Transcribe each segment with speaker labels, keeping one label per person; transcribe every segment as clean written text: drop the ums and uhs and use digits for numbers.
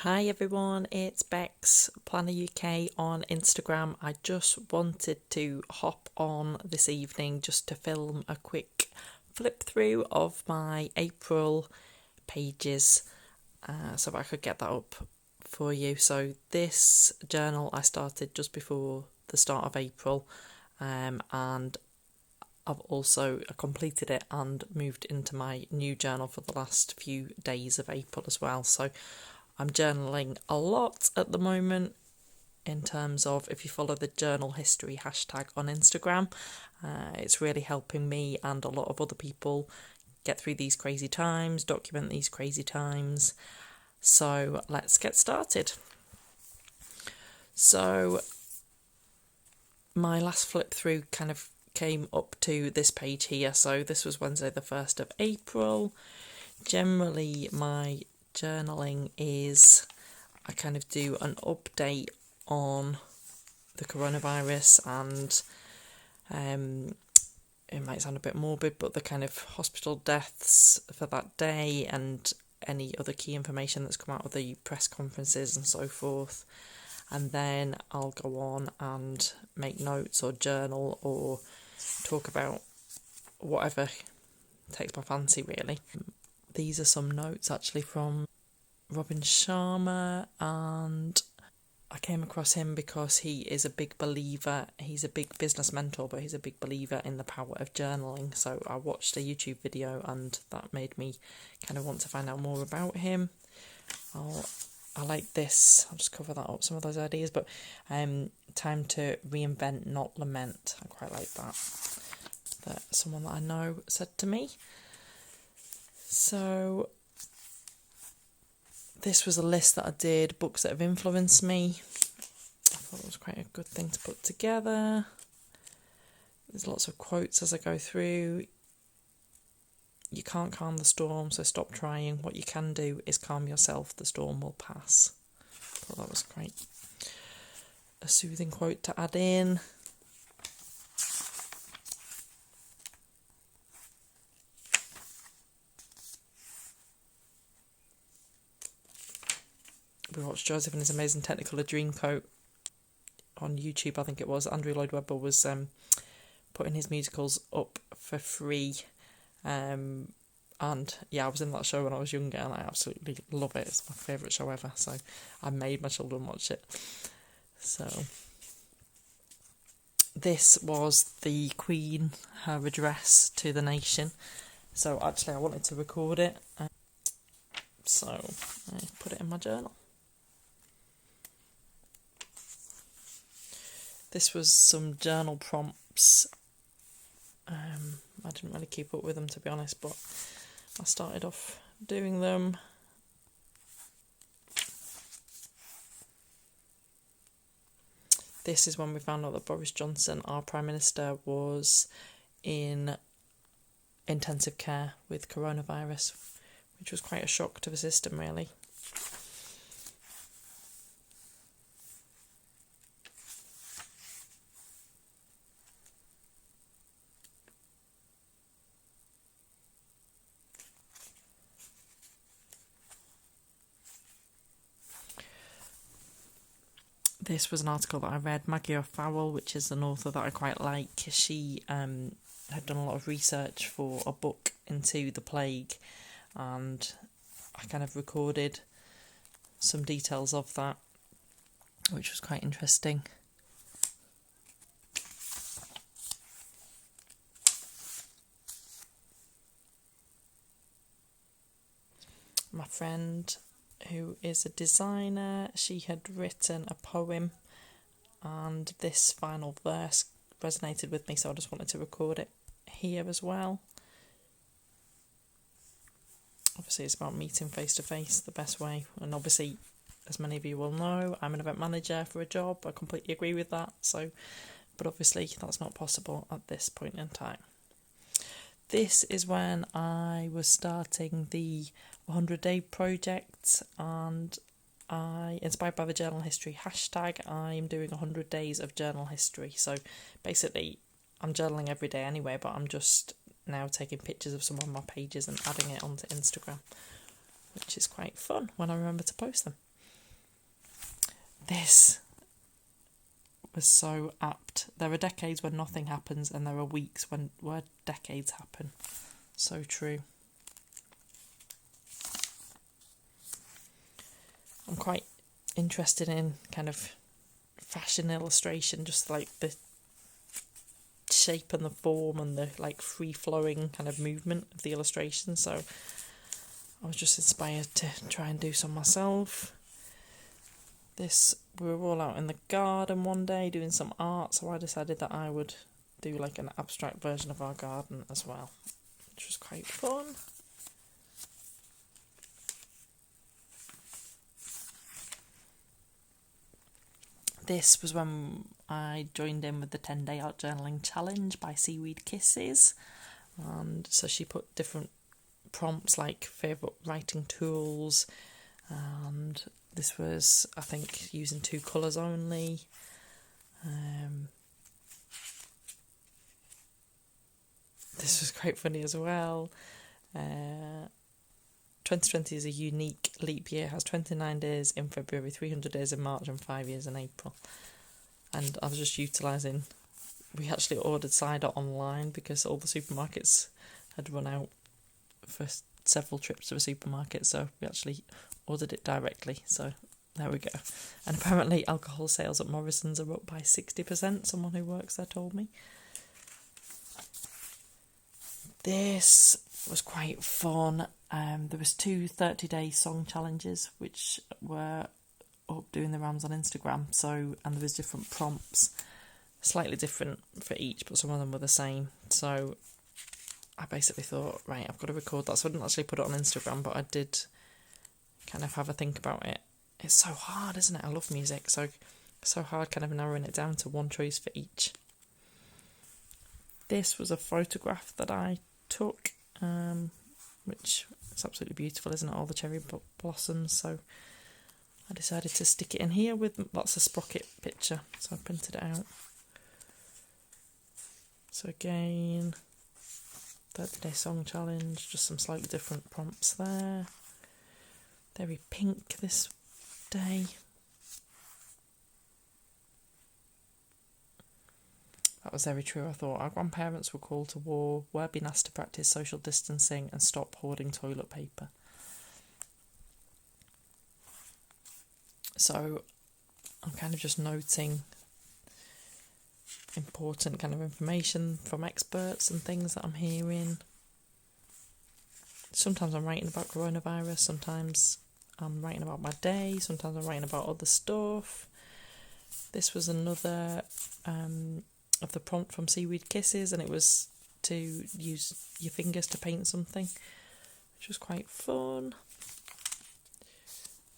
Speaker 1: Hi everyone, it's Bex, Planner UK on Instagram. I just wanted to hop on this evening just to film a quick flip through of my April pages so I could get that up for you. So this journal I started just before the start of April and I've also completed it and moved into my new journal for the last few days of April as well. So I'm journaling a lot at the moment in terms of, if you follow the journal history hashtag on Instagram, it's really helping me and a lot of other people get through these crazy times, document these crazy times. So let's get started. So my last flip through kind of came up to this page here. So this was Wednesday the 1st of April. Generally my journaling is I kind of do an update on the coronavirus and it might sound a bit morbid, but the kind of hospital deaths for that day and any other key information that's come out of the press conferences and so forth. And then I'll go on and make notes or journal or talk about whatever takes my fancy, really. These are some notes actually from Robin Sharma, and I came across him because he is a big believer. He's a big business mentor, but he's a big believer in the power of journaling. So I watched a YouTube video and that made me kind of want to find out more about him. I like this. I'll just cover that up, some of those ideas, but time to reinvent, not lament. I quite like that. That someone that I know said to me. So this was a list that I did, books that have influenced me. I thought it was quite a good thing to put together. There's lots of quotes as I go through. You can't calm the storm, so stop trying. What you can do is calm yourself. The storm will pass. I thought that was quite a soothing quote to add in. We watched Joseph and His Amazing Technicolor Dreamcoat on YouTube, I think it was. Andrew Lloyd Webber was putting his musicals up for free. And yeah, I was in that show when I was younger and I absolutely love it. It's my favourite show ever, so I made my children watch it. So this was the Queen, her address to the nation. So actually I wanted to record it, so I put it in my journal. This was some journal prompts. I didn't really keep up with them, to be honest, but I started off doing them. This is when we found out that Boris Johnson, our Prime Minister, was in intensive care with coronavirus, which was quite a shock to the system, really. This was an article that I read. Maggie O'Farrell, which is an author that I quite like, she had done a lot of research for a book into the plague, and I kind of recorded some details of that, which was quite interesting. My friend, who is a designer, she had written a poem and this final verse resonated with me, so I just wanted to record it here as well. Obviously it's about meeting face to face the best way, and obviously, as many of you will know, I'm an event manager for a job. I completely agree with that, but obviously that's not possible at this point in time. This is when I was starting the 100-day project, and I, inspired by the journal history hashtag, I'm doing 100 days of journal history. So basically I'm journaling every day anyway, but I'm just now taking pictures of some of my pages and adding it onto Instagram, which is quite fun when I remember to post them. This was so apt. There are decades when nothing happens, and there are weeks where decades happen. So true. I'm quite interested in kind of fashion illustration, just like the shape and the form and the like free-flowing kind of movement of the illustration. So I was just inspired to try and do some myself. We were all out in the garden one day doing some art, so I decided that I would do like an abstract version of our garden as well, which was quite fun. This was when I joined in with the 10-day art journaling challenge by Seaweed Kisses, and so she put different prompts like favourite writing tools, and this was, I think, using 2 colours only. This was quite funny as well. 2020 is a unique leap year, has 29 days in February, 300 days in March and 5 years in April. And I was just utilising, we actually ordered cider online because all the supermarkets had run out for several trips to a supermarket, so we actually ordered it directly, so there we go. And apparently alcohol sales at Morrison's are up by 60%, someone who works there told me. This was quite fun. There was 2 30-day song challenges which were up doing the rounds on Instagram, and there was different prompts, slightly different for each, but some of them were the same. So I basically thought, right, I've got to record that. So I didn't actually put it on Instagram, but I did kind of have a think about it. It's so hard, isn't it? I love music, so hard kind of narrowing it down to one choice for each. This was a photograph that I took, which is absolutely beautiful, isn't it? All the cherry blossoms. So I decided to stick it in here with lots of sprocket picture. So I printed it out. So again, 30-day song challenge, just some slightly different prompts there. Very pink this day. That was very true, I thought. Our grandparents were called to war, were being asked to practice social distancing and stop hoarding toilet paper. So I'm kind of just noting important kind of information from experts and things that I'm hearing. Sometimes I'm writing about coronavirus, sometimes I'm writing about my day, sometimes I'm writing about other stuff. This was another of the prompt from Seaweed Kisses, and it was to use your fingers to paint something, which was quite fun.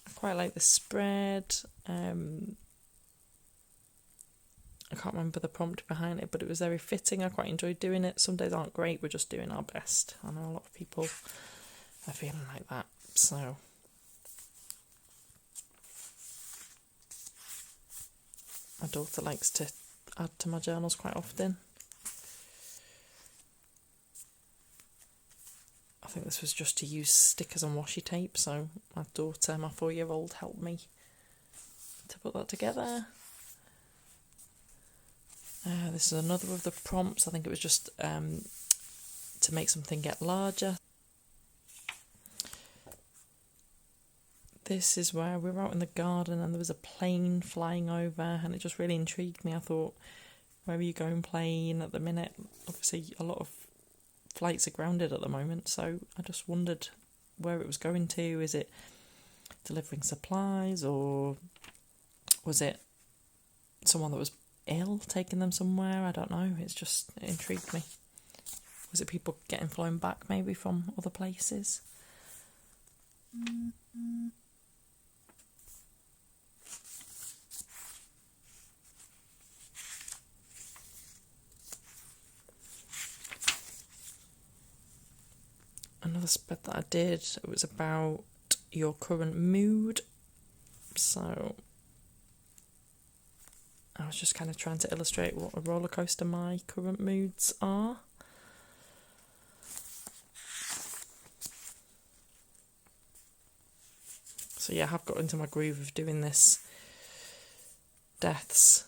Speaker 1: I quite like the spread. I can't remember the prompt behind it, but it was very fitting. I quite enjoyed doing it. Some days aren't great, we're just doing our best. I know a lot of people are feeling like that, so my daughter likes to add to my journals quite often. I think this was just to use stickers and washi tape, so my daughter, my 4-year-old, helped me to put that together. This is another of the prompts. I think it was just to make something get larger. This is where we were out in the garden and there was a plane flying over, and it just really intrigued me. I thought, where are you going plane at the minute? Obviously a lot of flights are grounded at the moment, so I just wondered where it was going to. Is it delivering supplies, or was it someone that was ill taking them somewhere? I don't know. It intrigued me. Was it people getting flown back maybe from other places? Another spread that I did, it was about your current mood. So I was just kind of trying to illustrate what a roller coaster my current moods are. So yeah, I have got into my groove of doing this deaths,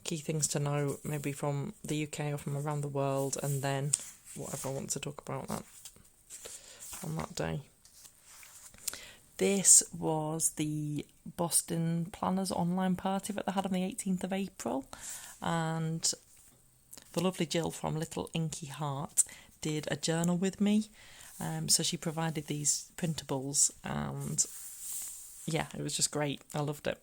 Speaker 1: key things to know, maybe from the UK or from around the world, and then whatever I want to talk about that on that day. This was the Boston Planners online party that they had on the 18th of April, and the lovely Jill from Little Inky Heart did a journal with me. So she provided these printables, and yeah, it was just great. I loved it.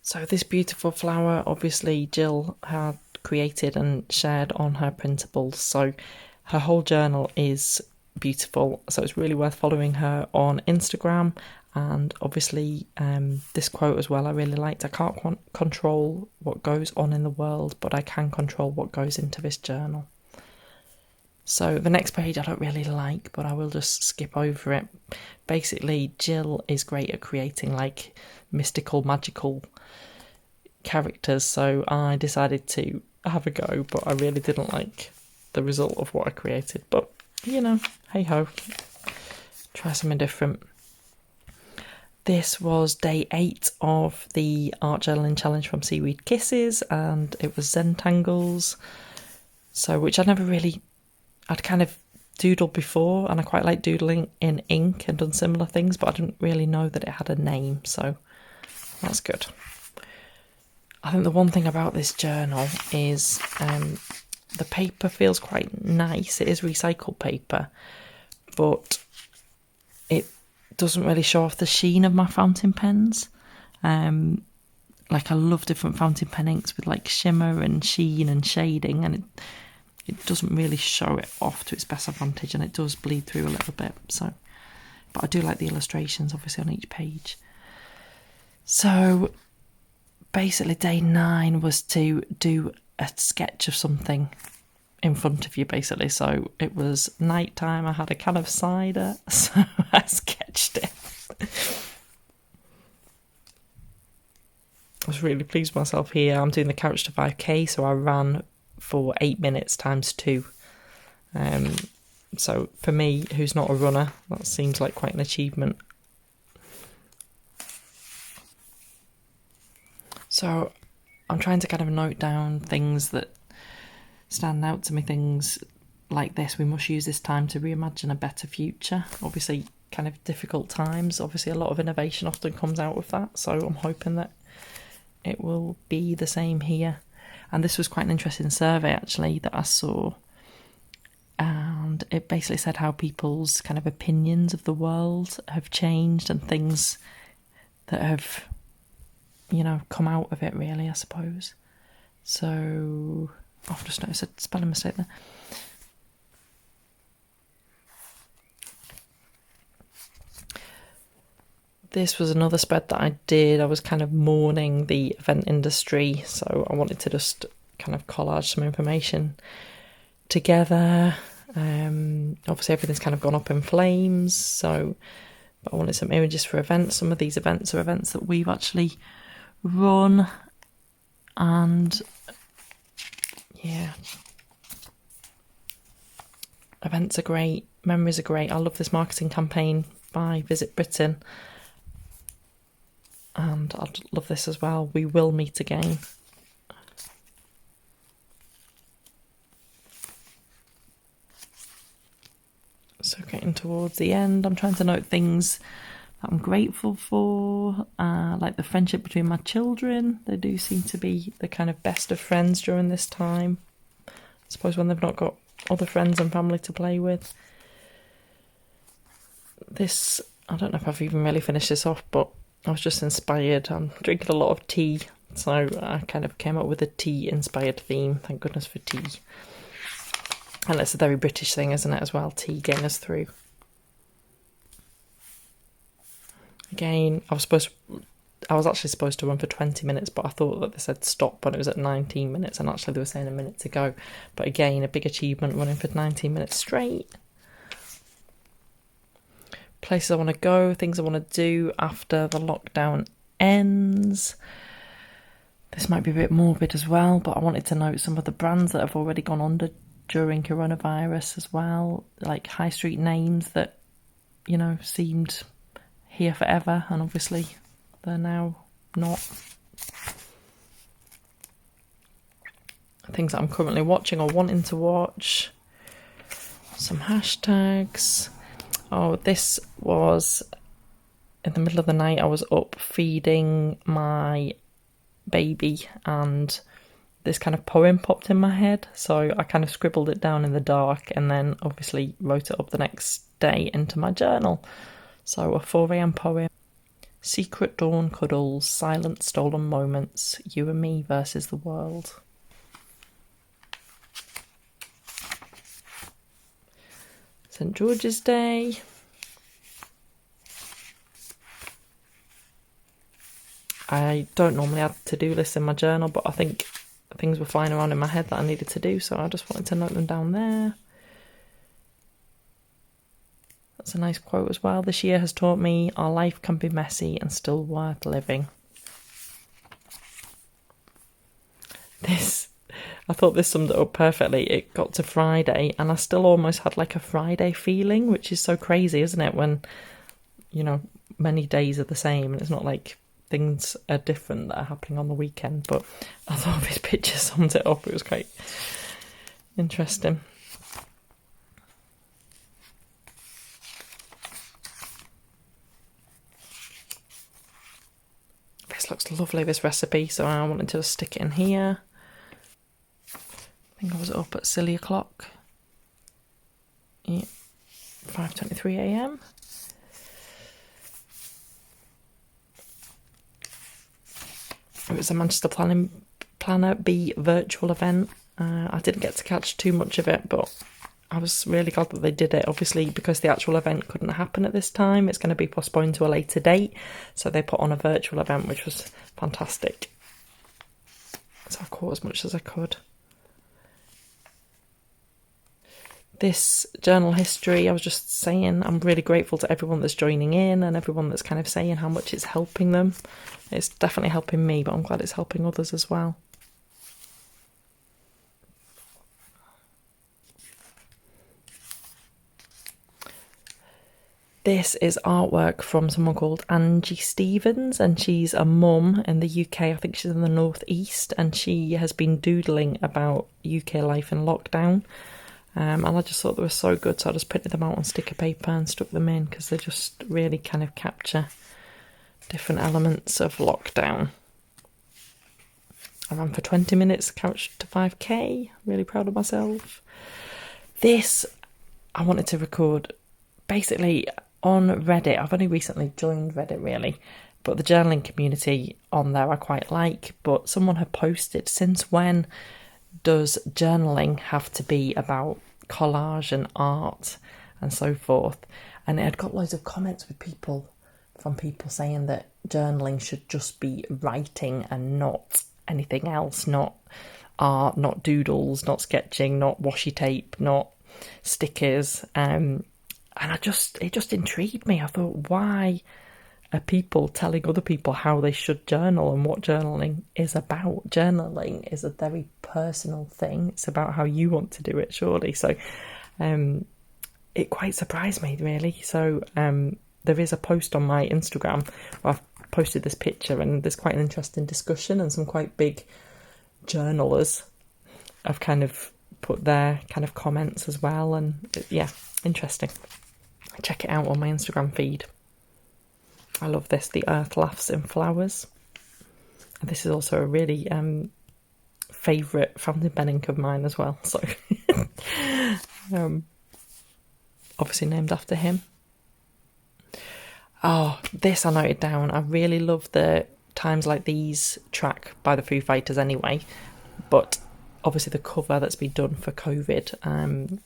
Speaker 1: So this beautiful flower, obviously Jill had created and shared on her printables. So her whole journal is beautiful. So it's really worth following her on Instagram. And obviously this quote as well I really liked. I can't control what goes on in the world, but I can control what goes into this journal. So the next page I don't really like, but I will just skip over it. Basically, Jill is great at creating like mystical, magical characters, so I decided to have a go, but I really didn't like the result of what I created. But, you know, hey ho, try something different. This was day 8 of the art journaling challenge from Seaweed Kisses, and it was Zentangles, so which I'd kind of doodled before, and I quite like doodling in ink and done similar things, but I didn't really know that it had a name, so that's good. I think the one thing about this journal is the paper feels quite nice. It is recycled paper, but it doesn't really show off the sheen of my fountain pens. Like I love different fountain pen inks with like shimmer and sheen and shading, and it doesn't really show it off to its best advantage, and it does bleed through a little bit. So, but I do like the illustrations obviously on each page. So basically day 9 was to do a sketch of something in front of you, basically. So it was night time, I had a can of cider, so I sketched it. I was really pleased with myself here. I'm doing the Couch to 5k, so I ran for 8 minutes times 2. So for me, who's not a runner, that seems like quite an achievement. So I'm trying to kind of note down things that stand out to me, things like this. We must use this time to reimagine a better future. Obviously, kind of difficult times. Obviously, a lot of innovation often comes out of that. So I'm hoping that it will be the same here. And this was quite an interesting survey, actually, that I saw. And it basically said how people's kind of opinions of the world have changed, and things that have, you know, come out of it, really, I suppose. So I've just noticed a spelling mistake there. This was another spread that I did. I was kind of mourning the event industry, so I wanted to just kind of collage some information together. Obviously everything's kind of gone up in flames, so but I wanted some images for events. Some of these events are events that we've actually run, and yeah, events are great, memories are great. I love this marketing campaign by Visit Britain, and I'd love this as well. We will meet again. So getting towards the end, I'm trying to note things that I'm grateful for, like the friendship between my children. They do seem to be the kind of best of friends during this time. I suppose when they've not got other friends and family to play with. This, I don't know if I've even really finished this off, but I was just inspired. I'm drinking a lot of tea, so I kind of came up with a tea-inspired theme. Thank goodness for tea. And it's a very British thing, isn't it, as well? Tea getting us through. Again, I was actually supposed to run for 20 minutes, but I thought that they said stop when it was at 19 minutes, and actually they were saying a minute to go. But again, a big achievement, running for 19 minutes straight. Places I want to go, things I want to do after the lockdown ends. This might be a bit morbid as well, but I wanted to note some of the brands that have already gone under during coronavirus as well, like high street names that, you know, seemed here forever, and obviously they're now not. Things that I'm currently watching or wanting to watch. Some hashtags. Oh, this was in the middle of the night. I was up feeding my baby and this kind of poem popped in my head. So I kind of scribbled it down in the dark and then obviously wrote it up the next day into my journal. So a 4 a.m. poem. Secret dawn cuddles, silent stolen moments, you and me versus the world. St. George's Day. I don't normally add to-do lists in my journal, but I think things were flying around in my head that I needed to do, so I just wanted to note them down there. That's a nice quote as well. This year has taught me our life can be messy and still worth living. I thought this summed it up perfectly. It got to Friday and I still almost had like a Friday feeling, which is so crazy, isn't it? When, you know, many days are the same and it's not like things are different that are happening on the weekend. But I thought this picture summed it up. It was quite interesting. This looks lovely, this recipe, so I wanted to stick it in here. I think I was up at silly o'clock. Yeah, 5:23 a.m. It was a Manchester Planner B virtual event. I didn't get to catch too much of it, but I was really glad that they did it. Obviously, because the actual event couldn't happen at this time, it's going to be postponed to a later date. So they put on a virtual event, which was fantastic. So I caught as much as I could. This journal history, I was just saying, I'm really grateful to everyone that's joining in and everyone that's kind of saying how much it's helping them. It's definitely helping me, but I'm glad it's helping others as well. This is artwork from someone called Angie Stevens, and she's a mum in the UK. I think she's in the North East, and she has been doodling about UK life in lockdown. And I just thought they were so good, so I just printed them out on sticker paper and stuck them in because they just really kind of capture different elements of lockdown. I ran for 20 minutes, couch to 5k. Really proud of myself. This I wanted to record basically on Reddit. I've only recently joined Reddit really, but the journaling community on there I quite like. But someone had posted, since when does journaling have to be about collage and art and so forth? And it had got loads of comments from people saying that journaling should just be writing and not anything else, not art, not doodles, not sketching, not washi tape, not stickers. And it just intrigued me. I thought, why are people telling other people how they should journal and what journaling is about? Journaling is a very personal thing. It's about how you want to do it, surely. So it quite surprised me, really. So there is a post on my Instagram where I've posted this picture, and there's quite an interesting discussion, and some quite big journalers have kind of put their kind of comments as well. And yeah, interesting. Check it out on my Instagram feed. I love this, The Earth Laughs in Flowers. And this is also a really favourite fountain pen ink of mine as well. So, obviously named after him. Oh, this I noted down. I really love the Times Like These track by the Foo Fighters anyway. But obviously the cover that's been done for COVID,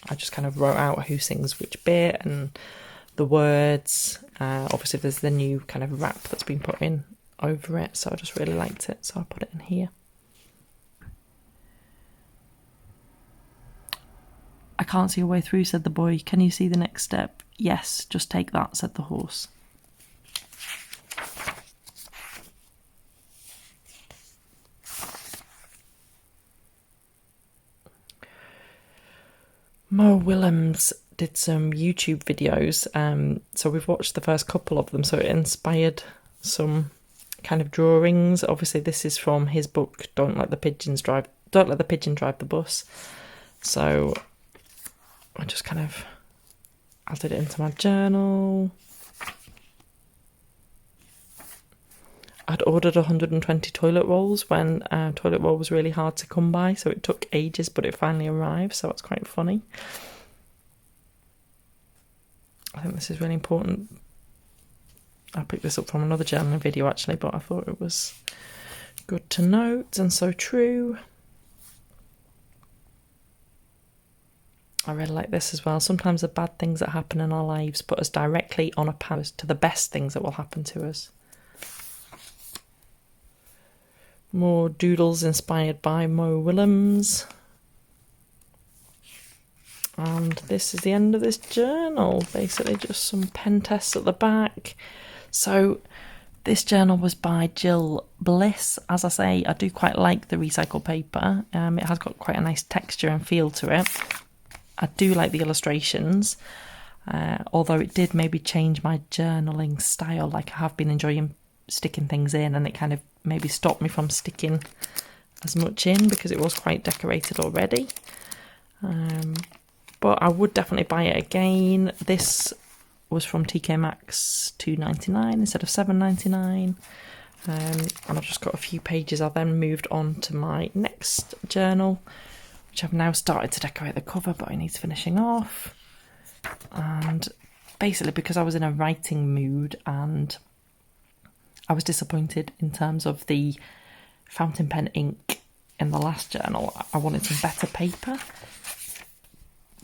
Speaker 1: I just kind of wrote out who sings which bit and the words. Obviously there's the new kind of rap that's been put in over it, so I just really liked it, so I put it in here. I can't see a way through, said the boy. Can you see the next step? Yes, just take that, said the horse. Mo Willems did some YouTube videos, so we've watched the first couple of them, so it inspired some kind of drawings. Obviously this is from his book, Don't Let the Pigeon Drive the Bus. So I just kind of added it into my journal. I'd ordered 120 toilet rolls when toilet roll was really hard to come by, so it took ages, but it finally arrived, so it's quite funny. I think this is really important. I picked this up from another journaling video actually, but I thought it was good to note and so true. I really like this as well. Sometimes the bad things that happen in our lives put us directly on a path to the best things that will happen to us. More doodles inspired by Mo Willems. And this is the end of this journal. Basically just some pen tests at the back. So this journal was by Jill Bliss. As I say, I do quite like the recycled paper. It has got quite a nice texture and feel to it. I do like the illustrations, although it did maybe change my journaling style. Like I have been enjoying sticking things in, and it kind of maybe stopped me from sticking as much in because it was quite decorated already. But I would definitely buy it again. This was from TK Maxx, $2.99 instead of $7.99. And I've just got a few pages. I then moved on to my next journal, which I've now started to decorate the cover, but it needs finishing off. And basically because I was in a writing mood and I was disappointed in terms of the fountain pen ink in the last journal, I wanted some better paper.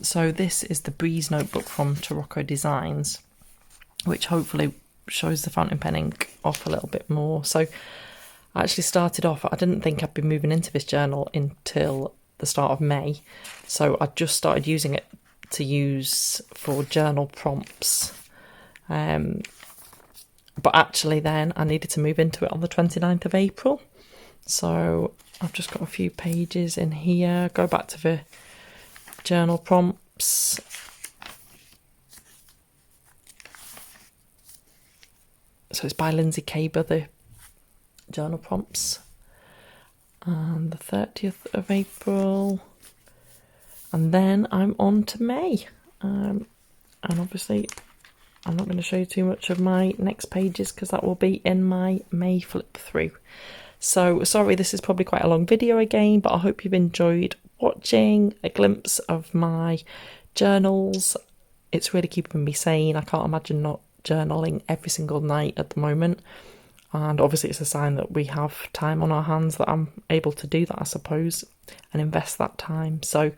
Speaker 1: So this is the Breeze notebook from Tarocco Designs, which hopefully shows the fountain pen ink off a little bit more. So I actually started off, I didn't think I'd be moving into this journal until the start of May. So I just started using it to use for journal prompts. But actually then I needed to move into it on the 29th of April. So I've just got a few pages in here. Go back to the journal prompts. So it's by Lindsay Caber, the journal prompts. And the 30th of April. And then I'm on to May. And obviously I'm not going to show you too much of my next pages because that will be in my May flip through. So sorry, this is probably quite a long video again, but I hope you've enjoyed watching a glimpse of my journals. It's really keeping me sane. I can't imagine not journaling every single night at the moment. And obviously it's a sign that we have time on our hands, that I'm able to do that, I suppose, and invest that time. So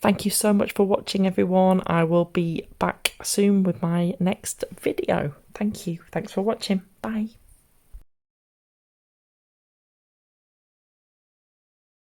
Speaker 1: thank you so much for watching, everyone. I will be back soon with my next video. Thank you. Thanks for watching. Bye.